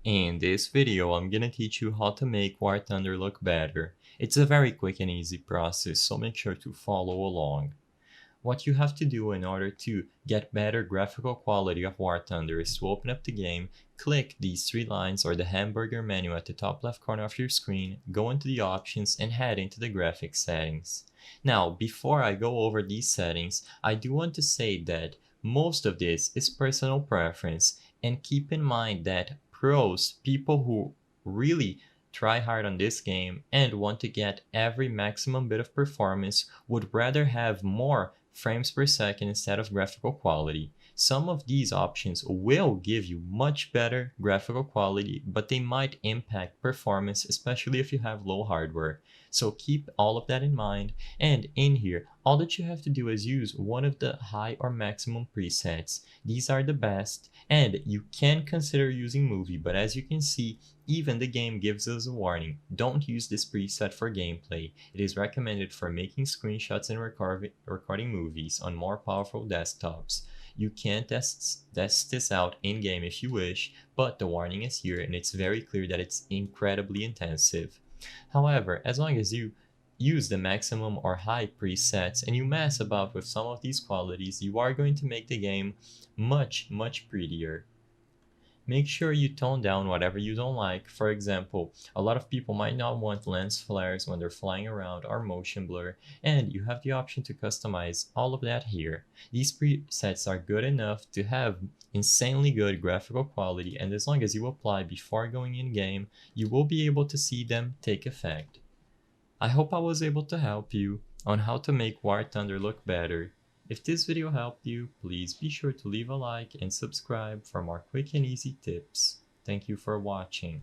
In this video, I'm gonna teach you how to make War Thunder look better. It's a very quick and easy process, so make sure to follow along. What you have to do in order to get better graphical quality of War Thunder is to open up the game, click these three lines or the hamburger menu at the top left corner of your screen, go into the options and head into the graphics settings. Now, before I go over these settings, I do want to say that most of this is personal preference, and keep in mind that pros, people who really try hard on this game and want to get every maximum bit of performance, would rather have more frames per second instead of graphical quality. Some of these options will give you much better graphical quality, but they might impact performance, especially if you have low hardware. So keep all of that in mind. And in here, all that you have to do is use one of the high or maximum presets. These are the best, and you can consider using movie, but as you can see, even the game gives us a warning. Don't use this preset for gameplay. It is recommended for making screenshots and recording movies on more powerful desktops. You can test this out in-game if you wish, but the warning is here and it's very clear that it's incredibly intensive. However, as long as you use the maximum or high presets and you mess about with some of these qualities, you are going to make the game much prettier. Make sure you tone down whatever you don't like. For example, a lot of people might not want lens flares when they're flying around or motion blur, and you have the option to customize all of that here. These presets are good enough to have insanely good graphical quality, and as long as you apply before going in game, you will be able to see them take effect. I hope I was able to help you on how to make War Thunder look better. If this video helped you, please be sure to leave a like and subscribe for more quick and easy tips. Thank you for watching.